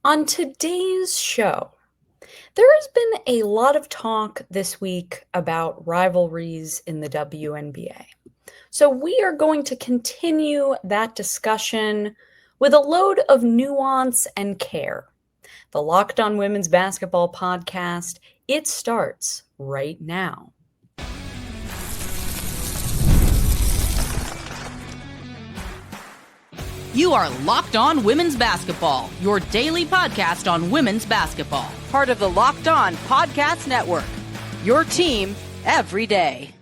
On today's show, there has been a lot of talk this week about rivalries in the WNBA. So we are going to continue that discussion with a load of nuance and care. The Locked On Women's Basketball Podcast, it starts right now. You are Locked On Women's Basketball, your daily podcast on women's basketball. Part of the Locked On Podcast Network, your team every day.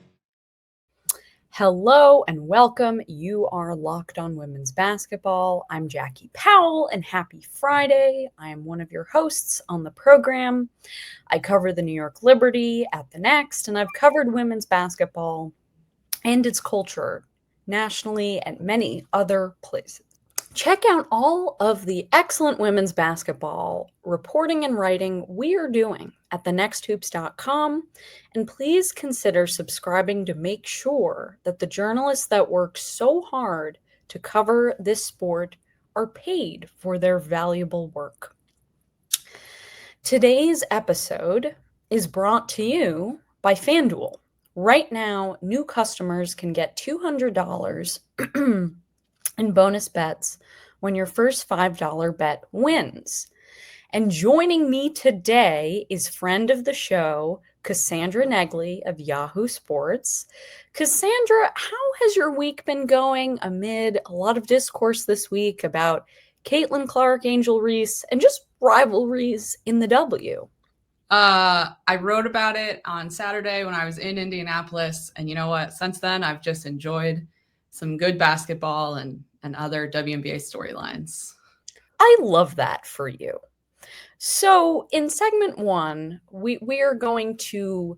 Hello and welcome. You are Locked On Women's Basketball. I'm Jackie Powell and happy Friday. I am one of your hosts on the program. I cover the New York Liberty at The Next, and I've covered women's basketball and its culture nationally and many other places. Check out all of the excellent women's basketball reporting and writing we are doing at thenexthoops.com, and please consider subscribing to make sure that the journalists that work so hard to cover this sport are paid for their valuable work. Today's episode is brought to you by FanDuel. Right now, new customers can get $200 and bonus bets when your first $5 bet wins. And joining me today is friend of the show, Cassandra Negley of Yahoo Sports. Cassandra, how has your week been going amid a lot of discourse this week about Caitlin Clark, Angel Reese, and just rivalries in the W? I wrote about it on Saturday when I was in Indianapolis. And you know what? Since then, I've just enjoyed some good basketball and other WNBA storylines. I love that for you. So in segment one, we're going to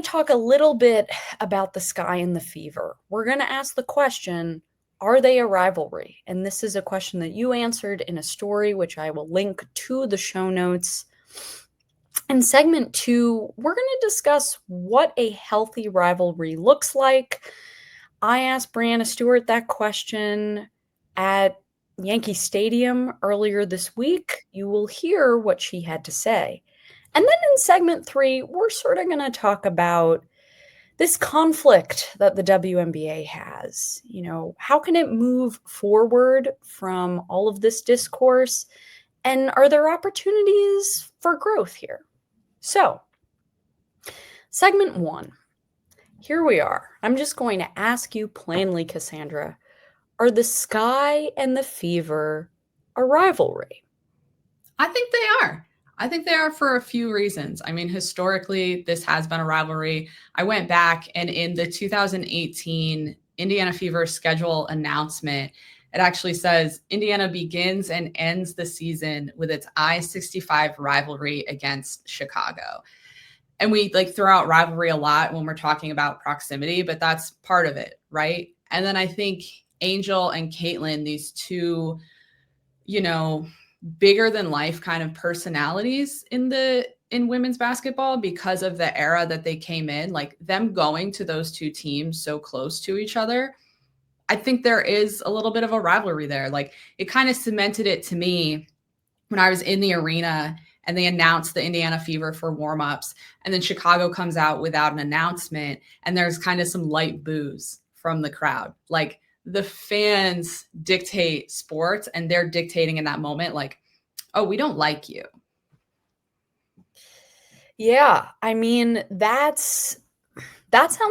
talk a little bit about the Sky and the Fever. We're going to ask the question, are they a rivalry? And this is a question that you answered in a story, which I will link to the show notes. In segment two, we're going to discuss what a healthy rivalry looks like. I asked Breanna Stewart that question at Yankee Stadium earlier this week. You will hear what she had to say. And then in segment three, we're sort of going to talk about this conflict that the WNBA has. You know, how can it move forward from all of this discourse? And are there opportunities for growth here? So, segment one. Here we are. I'm just going to ask you plainly, Cassandra, are the Sky and the Fever a rivalry? I think they are. I think they are for a few reasons. I mean, historically, this has been a rivalry. I went back and in the 2018 Indiana Fever schedule announcement, it actually says Indiana begins and ends the season with its I-65 rivalry against Chicago. And we throw out rivalry a lot when we're talking about proximity, but that's part of it, right? And then I think Angel and Caitlin, these two, bigger than life kind of personalities in women's basketball because of the era that they came in, like them going to those two teams so close to each other. I think there is a little bit of a rivalry there. Like it kind of cemented it to me when I was in the arena and they announced the Indiana Fever for warmups, and then Chicago comes out without an announcement, and there's kind of some light boos from the crowd. Like the fans dictate sports, and they're dictating in that moment, like, oh, we don't like you. Yeah, I mean, that sounds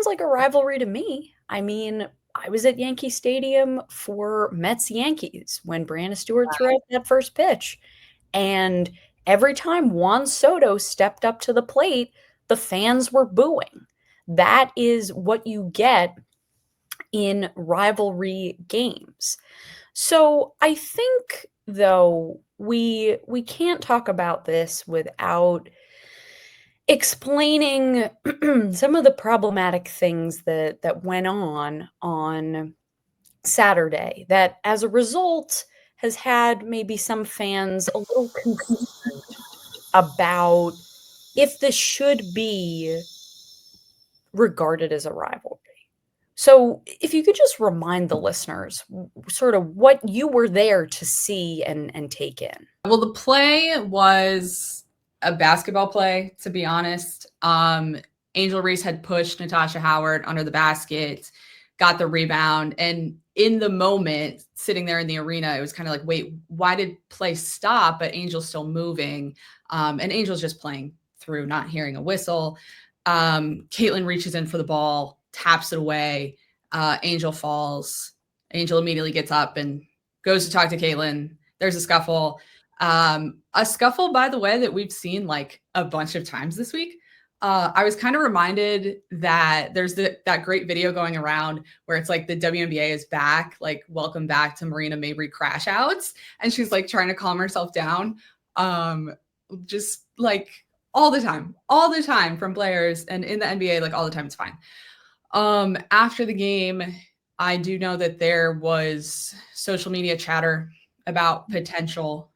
like a rivalry to me. I mean, I was at Yankee Stadium for Mets-Yankees when Breanna Stewart threw out that first pitch, and every time Juan Soto stepped up to the plate, the fans were booing. That is what you get in rivalry games. So I think, though, we can't talk about this without explaining some of the problematic things that went on Saturday, that as a result has had maybe some fans a little concerned about if this should be regarded as a rivalry. So if you could just remind the listeners sort of what you were there to see and take in. Well, the play was a basketball play, to be honest. Angel Reese had pushed Natasha Howard under the basket, got the rebound, and in the moment, sitting there in the arena, it was kind of like, wait, why did play stop? But Angel's still moving, and Angel's just playing through, not hearing a whistle. Caitlin reaches in for the ball, taps it away. Angel falls. Angel immediately gets up and goes to talk to Caitlin. There's a scuffle. A scuffle, by the way, that we've seen like a bunch of times this week. I was kind of reminded that there's that great video going around where it's like the WNBA is back, like welcome back to Marina Mabrey crash outs. And she's like trying to calm herself down. Just like all the time from players, and in the NBA, like all the time, it's fine. After the game, I do know that there was social media chatter about potential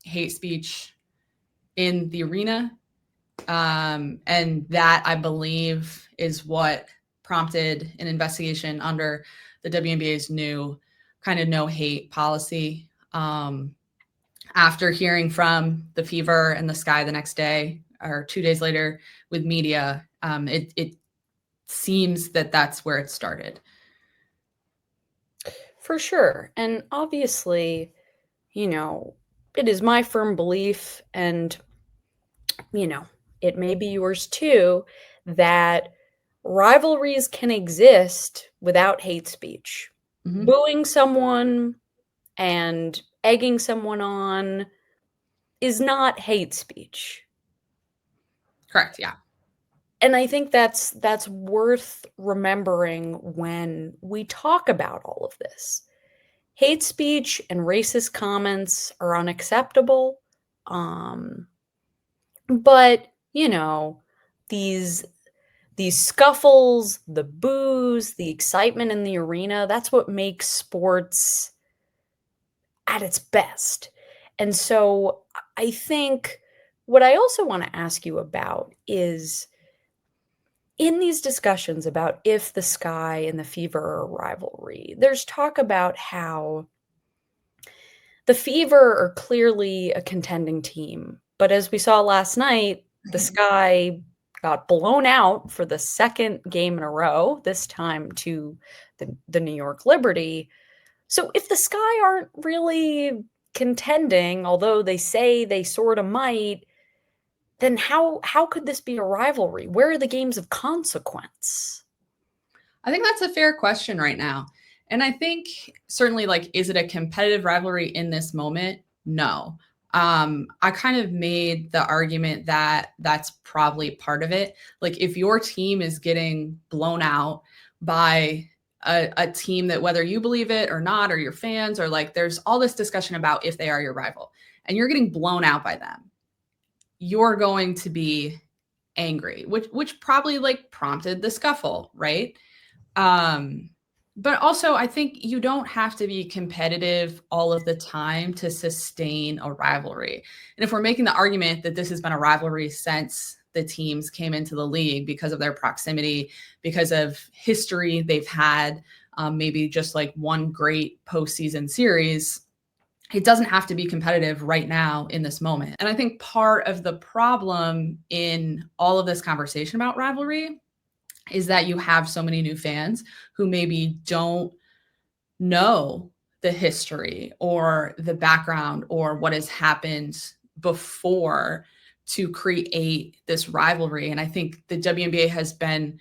hate speech in the arena. And that, I believe, is what prompted an investigation under the WNBA's new kind of no hate policy. After hearing from the Fever and the Sky the next day or 2 days later with media, it seems that that's where it started. For sure. And obviously, it is my firm belief, and, it may be yours too, that rivalries can exist without hate speech. Mm-hmm. Booing someone and egging someone on is not hate speech. Correct, yeah. And I think that's worth remembering when we talk about all of this. Hate speech and racist comments are unacceptable. But, these scuffles, the boos, the excitement in the arena, that's what makes sports at its best. And so I think what I also want to ask you about is, in these discussions about if the Sky and the Fever are a rivalry, there's talk about how the Fever are clearly a contending team. But as we saw last night, the Sky got blown out for the second game in a row, this time to the New York Liberty. So if the Sky aren't really contending, although they say they sort of might, then how could this be a rivalry? Where are the games of consequence? I think that's a fair question right now. And I think certainly, like, is it a competitive rivalry in this moment? No. I kind of made the argument that that's probably part of it. Like, if your team is getting blown out by a team that, whether you believe it or not, or your fans, or like, there's all this discussion about if they are your rival and you're getting blown out by them, you're going to be angry, which probably like prompted the scuffle, right? But also, I think you don't have to be competitive all of the time to sustain a rivalry. And if we're making the argument that this has been a rivalry since the teams came into the league because of their proximity, because of history they've had, maybe just like one great postseason series, it doesn't have to be competitive right now in this moment. And I think part of the problem in all of this conversation about rivalry is that you have so many new fans who maybe don't know the history or the background or what has happened before to create this rivalry. And I think the WNBA has been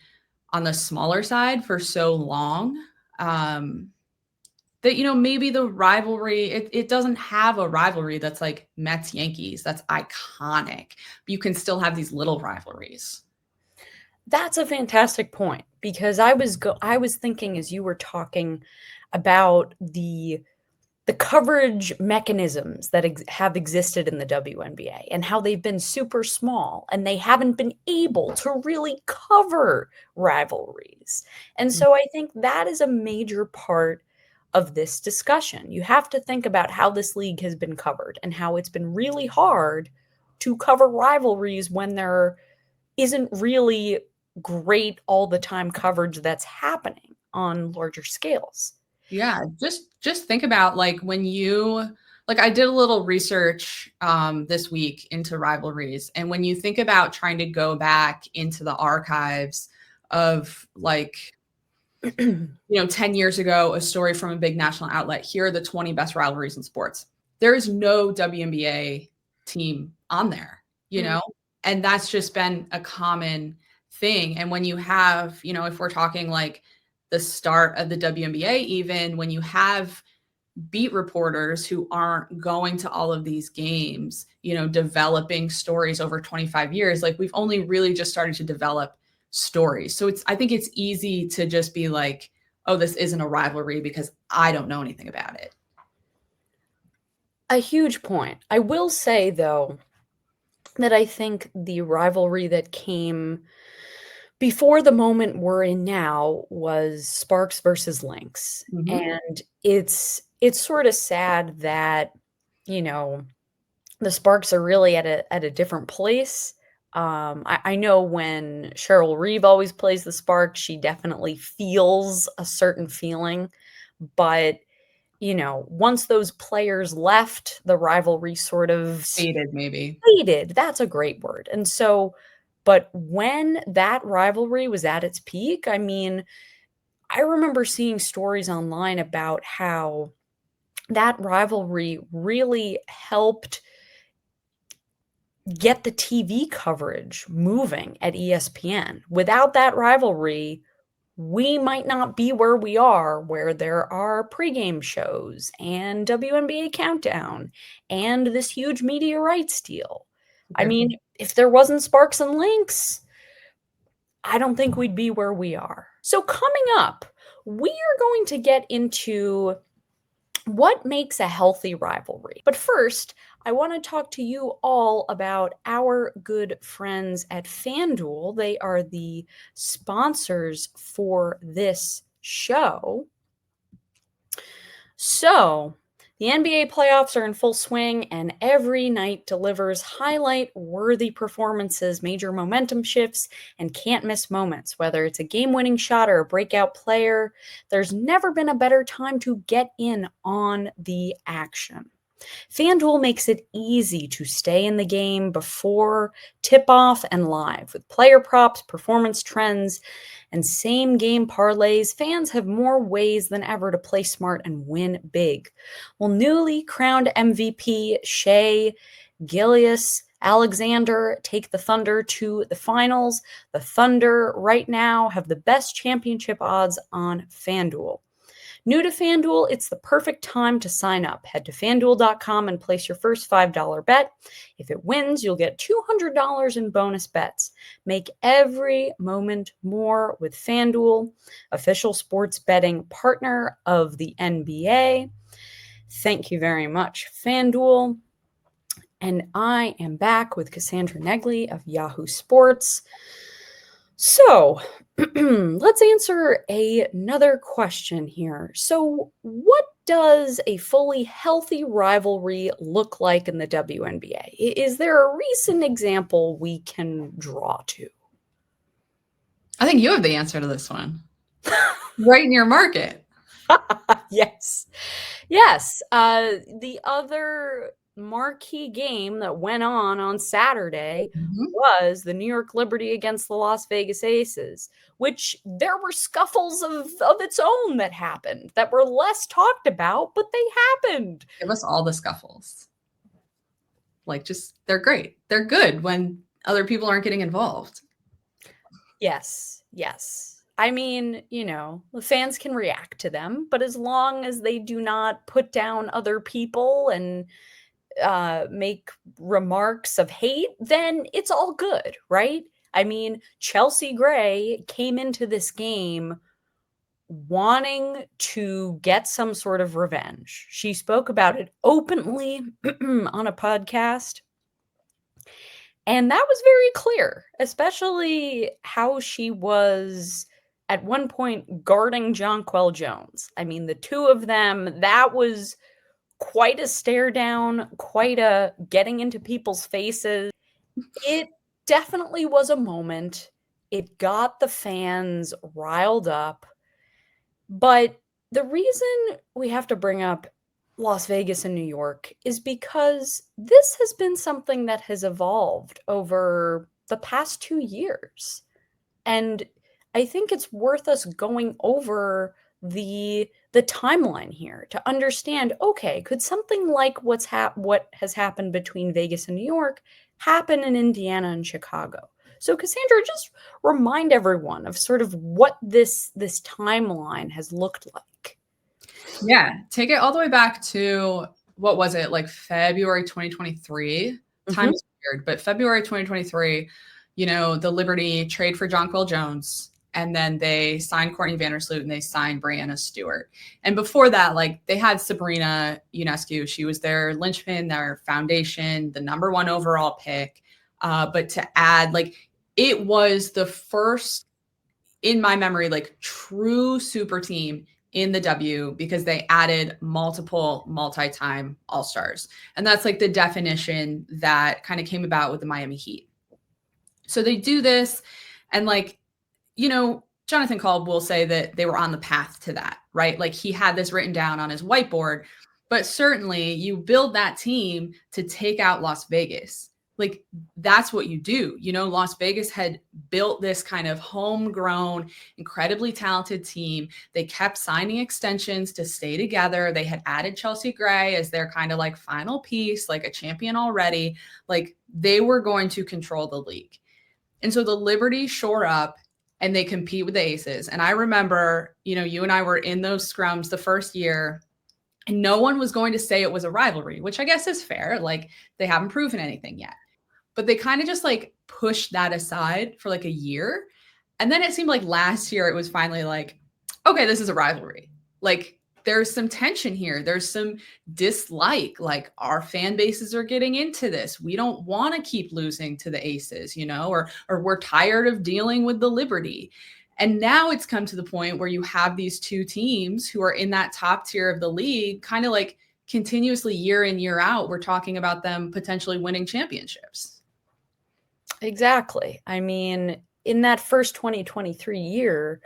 on the smaller side for so long that, maybe the rivalry, it doesn't have a rivalry that's like Mets Yankees, that's iconic. But you can still have these little rivalries. That's a fantastic point, because I was thinking as you were talking about the coverage mechanisms that have existed in the WNBA and how they've been super small and they haven't been able to really cover rivalries. And so I think that is a major part of this discussion. You have to think about how this league has been covered and how it's been really hard to cover rivalries when there isn't really great all the time coverage that's happening on larger scales. Yeah, just think about like when you Like I did a little research this week into rivalries. And when you think about trying to go back into the archives of like, 10 years ago, a story from a big national outlet, here are the 20 best rivalries in sports. There is no WNBA team on there, and that's just been a common thing. And when you have, if we're talking like the start of the WNBA, even when you have beat reporters who aren't going to all of these games, developing stories over 25 years, like we've only really just started to develop stories. So I think it's easy to just be like, oh, this isn't a rivalry because I don't know anything about it. A huge point. I will say, though, that I think the rivalry that came before the moment we're in now was Sparks versus Lynx. Mm-hmm. And it's sort of sad that, the Sparks are really at a different place. I know when Cheryl Reeve always plays the Sparks, she definitely feels a certain feeling. But, once those players left, the rivalry sort of Faded, maybe. faded. That's a great word. And so, but when that rivalry was at its peak, I mean, I remember seeing stories online about how that rivalry really helped get the TV coverage moving at ESPN. Without that rivalry, we might not be where we are, where there are pregame shows and WNBA Countdown and this huge media rights deal. I mean, if there wasn't Sparks and Lynx, I don't think we'd be where we are. So coming up, we are going to get into what makes a healthy rivalry. But first, I want to talk to you all about our good friends at FanDuel. They are the sponsors for this show. So, the NBA playoffs are in full swing, and every night delivers highlight-worthy performances, major momentum shifts, and can't-miss moments. Whether it's a game-winning shot or a breakout player, there's never been a better time to get in on the action. FanDuel makes it easy to stay in the game before tip-off and live. With player props, performance trends, and same-game parlays, fans have more ways than ever to play smart and win big. Well, newly crowned MVP Shea Gilgeous-Alexander take the Thunder to the finals. The Thunder right now have the best championship odds on FanDuel. New to FanDuel, it's the perfect time to sign up. Head to FanDuel.com and place your first $5 bet. If it wins, you'll get $200 in bonus bets. Make every moment more with FanDuel, official sports betting partner of the NBA. Thank you very much, FanDuel. And I am back with Cassandra Negley of Yahoo Sports. So, let's answer another question here. So, what does a fully healthy rivalry look like in the WNBA? Is there a recent example we can draw to? I think you have the answer to this one. Right in your market. Yes. The other marquee game that went on Saturday was the New York Liberty against the Las Vegas Aces, which there were scuffles of its own that happened that were less talked about, but they happened. Give us all the scuffles. Like, just, they're great. They're good when other people aren't getting involved. Yes. I mean, the fans can react to them, but as long as they do not put down other people and make remarks of hate, then it's all good, right? I mean, Chelsea Gray came into this game wanting to get some sort of revenge. She spoke about it openly on a podcast. And that was very clear, especially how she was at one point guarding Jonquel Jones. I mean, the two of them, that was quite a stare down, quite a getting into people's faces. It definitely was a moment. It got the fans riled up. But the reason we have to bring up Las Vegas and New York is because this has been something that has evolved over the past 2 years. And I think it's worth us going over the timeline here to understand, okay, could something like what has happened between Vegas and New York happen in Indiana and Chicago? So Cassandra, just remind everyone of sort of what this timeline has looked like. Yeah, take it all the way back to, what was it, like February 2023? Time's weird, but February 2023, the Liberty trade for Jonquel Jones, and then they signed Courtney Vandersloot and they signed Breanna Stewart. And before that, like, they had Sabrina Ionescu. She was their linchpin, their foundation, the number 1 overall pick. But to add, like, it was the first, in my memory, like, true super team in the W, because they added multiple multi-time all-stars. And that's like the definition that kind of came about with the Miami Heat. So they do this, and like, Jonathan Kolb will say that they were on the path to that, right? Like, he had this written down on his whiteboard, but certainly you build that team to take out Las Vegas. Like, that's what you do. Las Vegas had built this kind of homegrown, incredibly talented team. They kept signing extensions to stay together. They had added Chelsea Gray as their kind of like final piece, like a champion already. Like, they were going to control the league. And so the Liberty shore up and they compete with the Aces. And I remember, you and I were in those scrums the first year, and no one was going to say it was a rivalry, which I guess is fair. Like, they haven't proven anything yet. But they kind of just like pushed that aside for like a year. And then it seemed like last year it was finally like, okay, this is a rivalry. Like, there's some tension here. There's some dislike. Like, our fan bases are getting into this. We don't want to keep losing to the Aces, or we're tired of dealing with the Liberty. And now it's come to the point where you have these two teams who are in that top tier of the league, kind of like continuously year in, year out. We're talking about them potentially winning championships. Exactly. I mean, in that first 2023 year,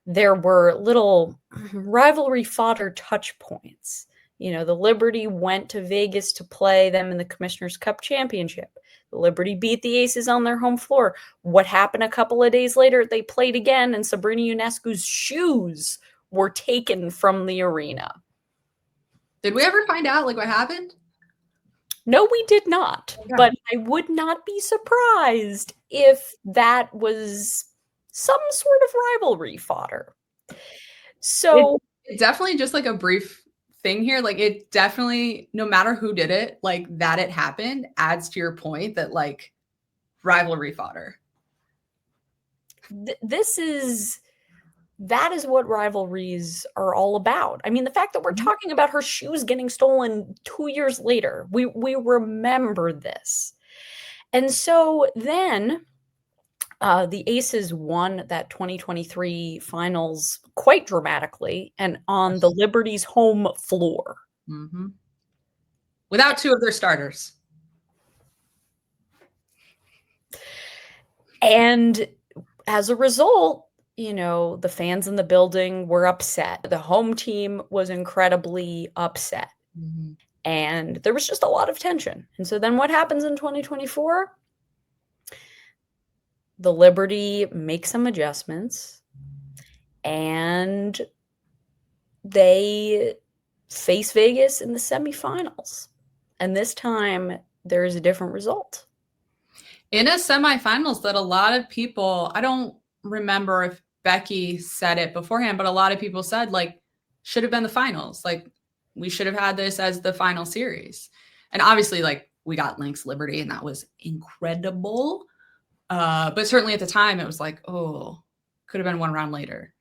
there were little rivalry fodder touch points. The Liberty went to Vegas to play them in the Commissioner's Cup Championship. The Liberty beat the Aces on their home floor. What happened a couple of days later? They played again, and Sabrina Ionescu's shoes were taken from the arena. Did we ever find out, like, what happened? No, we did not. Okay. But I would not be surprised if that was some sort of rivalry fodder. So it's definitely just like a brief thing here. Like, it definitely, no matter who did it, like, that it happened adds to your point that, like, rivalry fodder. That is what rivalries are all about. I mean, the fact that we're talking about her shoes getting stolen 2 years later, we remember this. And so then the Aces won that 2023 finals quite dramatically and on the Liberty's home floor. Mm-hmm. Without 2 of their starters. And as a result, the fans in the building were upset. The home team was incredibly upset. Mm-hmm. And there was just a lot of tension. And so then what happens in 2024? The Liberty makes some adjustments and they face Vegas in the semifinals. And this time there is a different result. In a semifinals that a lot of people, I don't remember if Becky said it beforehand, but a lot of people said, like, should have been the finals. Like, we should have had this as the final series. And obviously, like, we got Lynx Liberty and that was incredible. But certainly at the time it was like, oh, could have been 1 round later.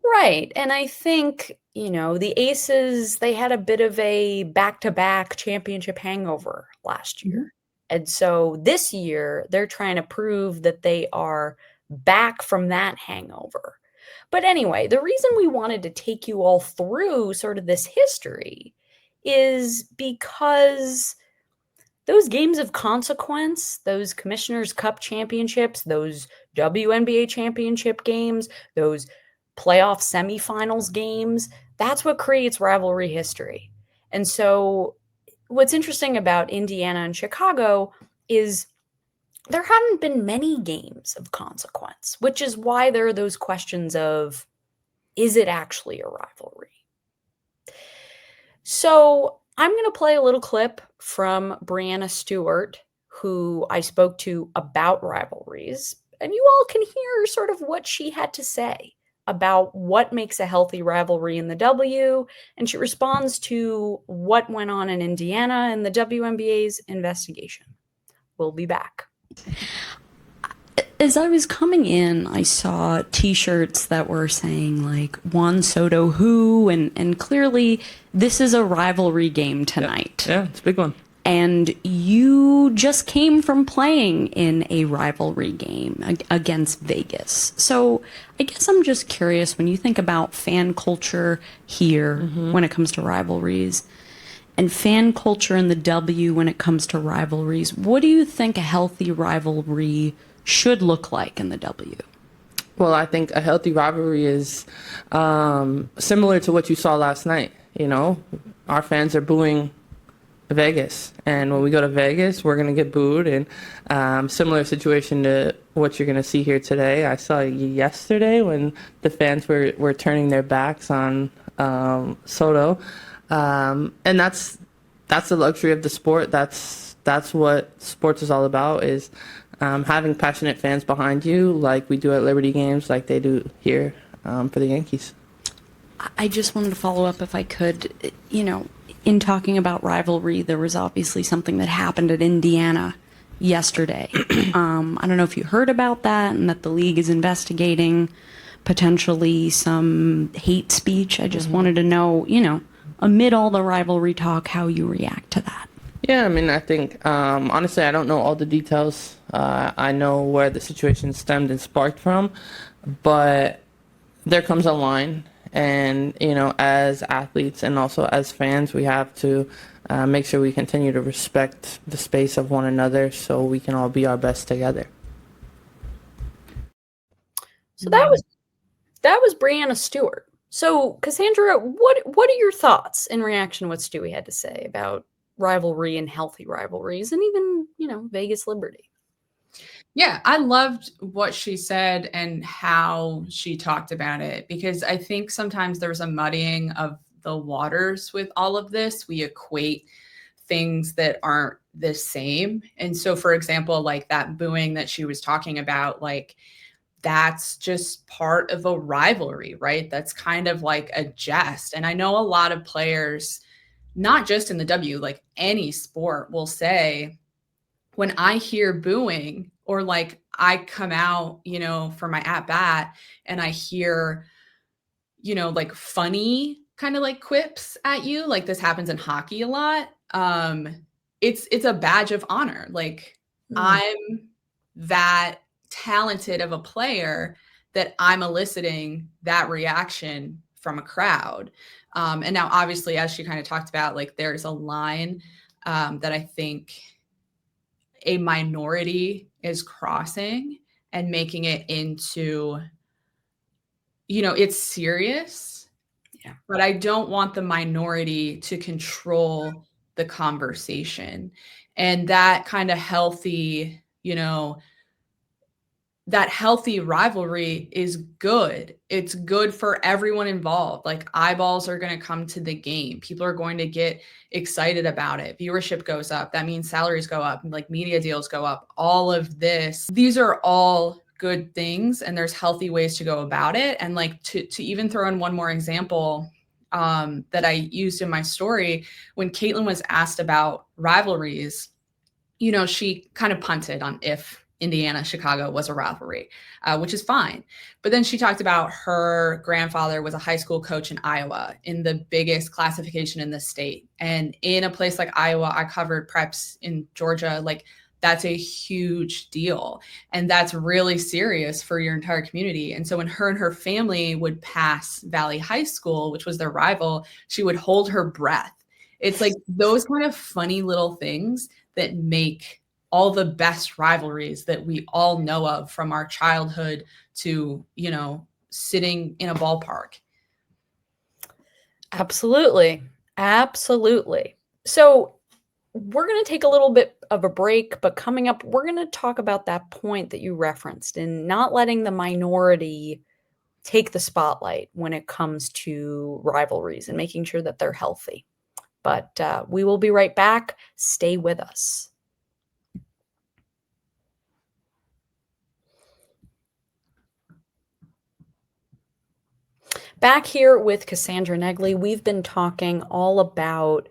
Right. And I think, the Aces, they had a bit of a back-to-back championship hangover last year. Mm-hmm. And so this year they're trying to prove that they are back from that hangover. But anyway, the reason we wanted to take you all through sort of this history is because those games of consequence, those Commissioner's Cup championships, those WNBA championship games, those playoff semifinals games, that's what creates rivalry history. And so what's interesting about Indiana and Chicago is there haven't been many games of consequence, which is why there are those questions of, is it actually a rivalry? So I'm going to play a little clip from Breanna Stewart, who I spoke to about rivalries, and you all can hear sort of what she had to say about what makes a healthy rivalry in the W, and she responds to what went on in Indiana and the WNBA's investigation. We'll be back. As I was coming in, I saw t-shirts that were saying like Juan Soto who, and clearly this is a rivalry game tonight. Yeah, it's a big one. And you just came from playing in a rivalry game against Vegas. So I guess I'm just curious, when you think about fan culture here when it comes to rivalries, and fan culture in the W when it comes to rivalries, what do you think a healthy rivalry should look like in the W? Well, I think a healthy rivalry is similar to what you saw last night. You know, our fans are booing Vegas, and when we go to Vegas, we're going to get booed. And similar situation to what you're going to see here today. I saw yesterday when the fans were turning their backs on Soto, and that's the luxury of the sport. That's what sports is all about, is having passionate fans behind you, like we do at Liberty games, like they do here for the Yankees. I just wanted to follow up, if I could. You know, in talking about rivalry, there was obviously something that happened at Indiana yesterday. I don't know if you heard about that, and that the league is investigating potentially some hate speech. I just wanted to know, you know, amid all the rivalry talk, how you react to that. Yeah, I mean, I think, honestly, I don't know all the details. I know where the situation stemmed and sparked from, but there comes a line. And, you know, as athletes and also as fans, we have to make sure we continue to respect the space of one another so we can all be our best together. So that was Breanna Stewart. So, Cassandra, what are your thoughts in reaction to what Stewie had to say about rivalry and healthy rivalries, and even, you know, Vegas Liberty? Yeah, I loved what she said and how she talked about it, because I think sometimes there's a muddying of the waters with all of this. We equate things that aren't the same. And so, for example, like that booing that she was talking about, like that's just part of a rivalry, right? That's kind of like a jest. And I know a lot of players, not just in the W, like any sport, will say, when I hear booing, or like I come out, you know, for my at bat and I hear, you know, like funny kind of like quips at you, like this happens in hockey a lot. It's a badge of honor. Like I'm that talented of a player that I'm eliciting that reaction from a crowd. And now obviously, as she kind of talked about, like there's a line that I think a minority is crossing and making it into, you know, it's serious. Yeah. But I don't want the minority to control the conversation. And that kind of healthy, you know, that healthy rivalry is good. It's good for everyone involved. Like eyeballs are going to come to the game. People are going to get excited about it. Viewership goes up. That means salaries go up, like media deals go up. All of this, these are all good things, and there's healthy ways to go about it. And like to even throw in one more example that I used in my story, when Caitlin was asked about rivalries, you know, she kind of punted on if Indiana, Chicago was a rivalry, which is fine. But then she talked about her grandfather was a high school coach in Iowa, in the biggest classification in the state. And in a place like Iowa, I covered preps in Georgia, like that's a huge deal. And that's really serious for your entire community. And so when her and her family would pass Valley High School, which was their rival, she would hold her breath. It's like those kind of funny little things that make all the best rivalries that we all know of from our childhood to, you know, sitting in a ballpark. Absolutely. Absolutely. So we're going to take a little bit of a break, but coming up, we're going to talk about that point that you referenced in not letting the minority take the spotlight when it comes to rivalries and making sure that they're healthy. But we will be right back. Stay with us. Back here with Cassandra Negley, we've been talking all about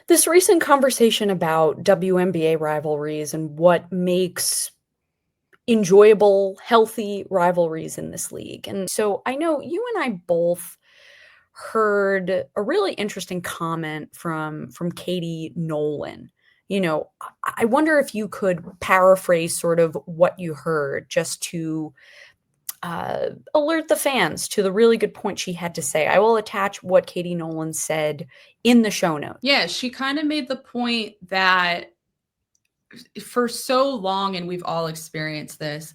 this recent conversation about WNBA rivalries and what makes enjoyable, healthy rivalries in this league. And so I know you and I both heard a really interesting comment from Katie Nolan. You know, I wonder if you could paraphrase sort of what you heard just to alert the fans to the really good point she had to say. I will attach what Katie Nolan said in the show notes. Yeah, she kind of made the point that for so long, and we've all experienced this,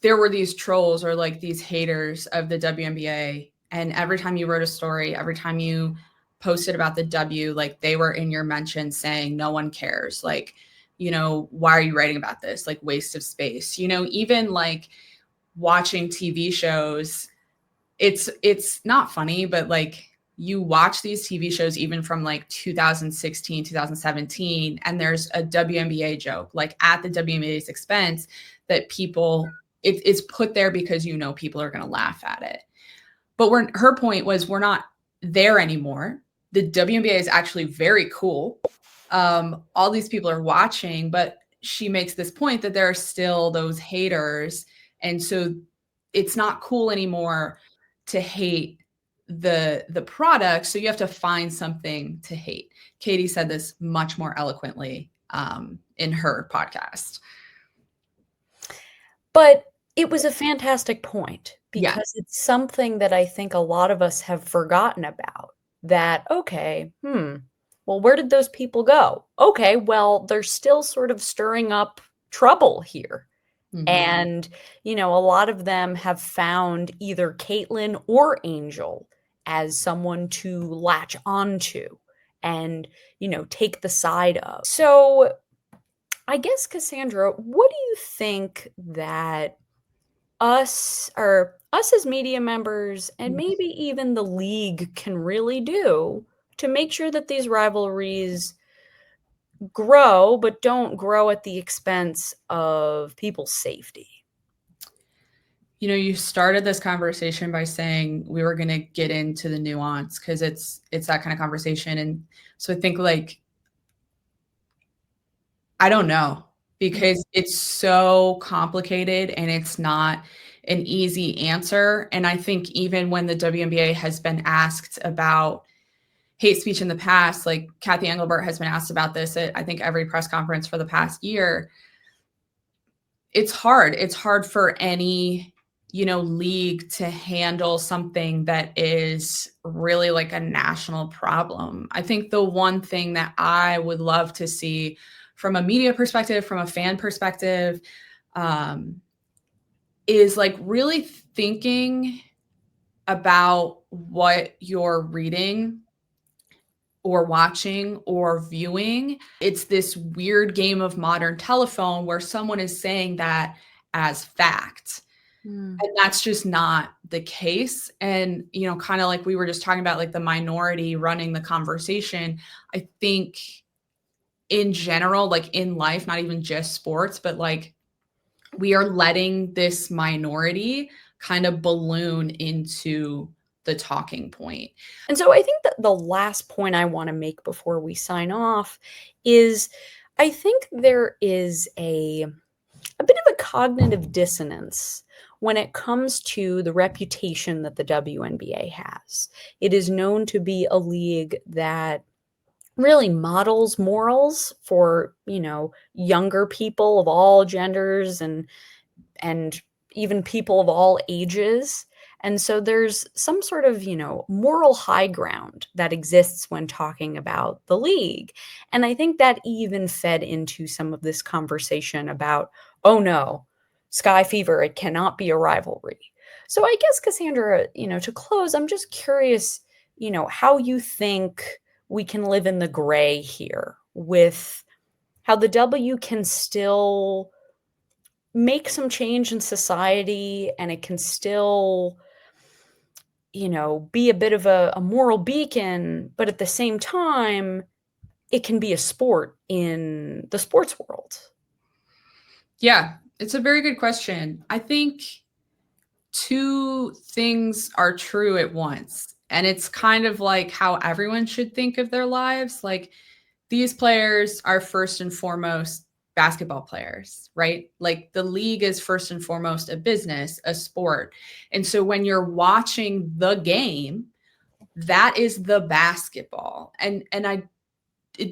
there were these trolls or like these haters of the WNBA. And every time you wrote a story, every time you posted about the W, like they were in your mentions saying, no one cares. Like, you know, why are you writing about this? Like waste of space, you know, even like watching TV shows, it's not funny, but like you watch these TV shows even from like 2016, 2017, and there's a WNBA joke, like at the WNBA's expense that people, it's put there because, you know, people are going to laugh at it. But her point was, we're not there anymore. The WNBA is actually very cool. All these people are watching, but she makes this point that there are still those haters. And so it's not cool anymore to hate the product. So you have to find something to hate. Katie said this much more eloquently in her podcast. But it was a fantastic point because it's something that I think a lot of us have forgotten about. That, okay, well, where did those people go? Okay, well, they're still sort of stirring up trouble here. Mm-hmm. And, you know, a lot of them have found either Caitlin or Angel as someone to latch onto and, you know, take the side of. So I guess, Cassandra, what do you think that us as media members and maybe even the league can really do to make sure that these rivalries grow, but don't grow at the expense of people's safety? You know, you started this conversation by saying we were going to get into the nuance because it's that kind of conversation. And so I think, like, I don't know, because it's so complicated and it's not an easy answer. And I think even when the WNBA has been asked about hate speech in the past, like Kathy Engelbert has been asked about this at, I think, every press conference for the past year. It's hard. It's hard for any, you know, league to handle something that is really like a national problem. I think the one thing that I would love to see from a media perspective, from a fan perspective, is like really thinking about what you're reading or watching or viewing. It's this weird game of modern telephone where someone is saying that as fact. And that's just not the case. And, you know, kind of like we were just talking about, like the minority running the conversation. I think in general, like in life, not even just sports, but like we are letting this minority kind of balloon into the talking point. And so I think that the last point I want to make before we sign off is I think there is a bit of a cognitive dissonance when it comes to the reputation that the WNBA has. It is known to be a league that really models morals for, you know, younger people of all genders and even people of all ages. And so there's some sort of, you know, moral high ground that exists when talking about the league. And I think that even fed into some of this conversation about, oh no, Sky Fever, it cannot be a rivalry. So I guess, Cassandra, you know, to close, I'm just curious, how you think we can live in the gray here with how the W can still make some change in society, and it can still, be a bit of a moral beacon, but at the same time, it can be a sport in the sports world. Yeah, it's a very good question. I think two things are true at once. And it's kind of like how everyone should think of their lives. Like, these players are first and foremost basketball players, right? Like, the league is first and foremost a business, a sport. And so when you're watching the game, that is the basketball. And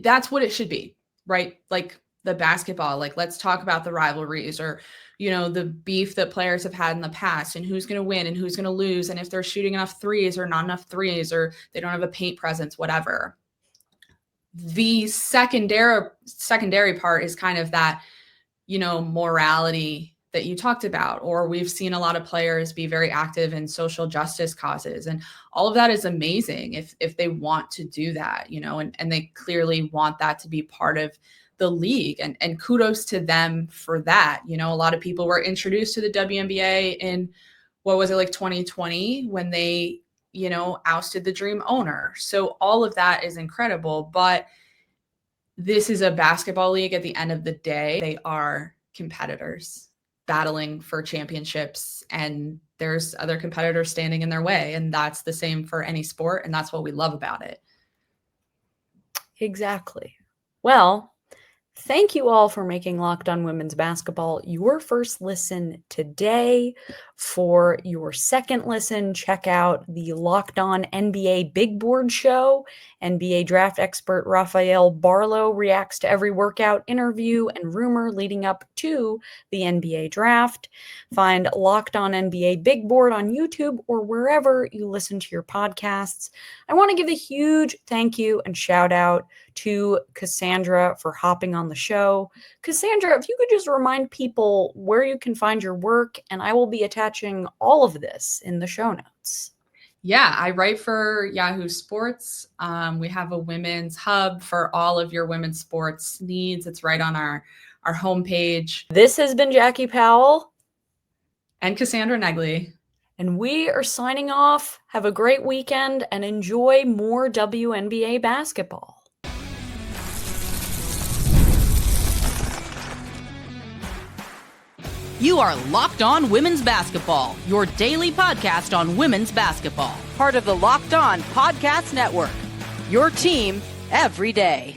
that's what it should be, right? Like, the basketball, like, let's talk about the rivalries, or the beef that players have had in the past, and who's going to win and who's going to lose, and if they're shooting enough threes or not enough threes, or they don't have a paint presence, whatever. The secondary part is kind of that, morality that you talked about, or we've seen a lot of players be very active in social justice causes, and all of that is amazing if they want to do that, and they clearly want that to be part of the league, and kudos to them for that. A lot of people were introduced to the WNBA in, what was it, like 2020, when they, ousted the dream owner. So all of that is incredible, but this is a basketball league. At the end of the day, they are competitors battling for championships, and there's other competitors standing in their way. And that's the same for any sport. And that's what we love about it. Exactly. Well, thank you all for making Locked On Women's Basketball your first listen today. For your second listen, check out the Locked On NBA Big Board Show. NBA draft expert Rafael Barlow reacts to every workout, interview, and rumor leading up to the NBA draft. Find Locked On NBA Big Board on YouTube or wherever you listen to your podcasts. I want to give a huge thank you and shout out to Cassandra for hopping on the show. Cassandra, if you could just remind people where you can find your work, and I will be attaching all of this in the show notes. Yeah, I write for Yahoo Sports. We have a women's hub for all of your women's sports needs. It's right on our homepage. This has been Jackie Powell and Cassandra Negley. And we are signing off. Have a great weekend and enjoy more WNBA basketball. You are Locked On Women's Basketball, your daily podcast on women's basketball. Part of the Locked On Podcast Network, your team every day.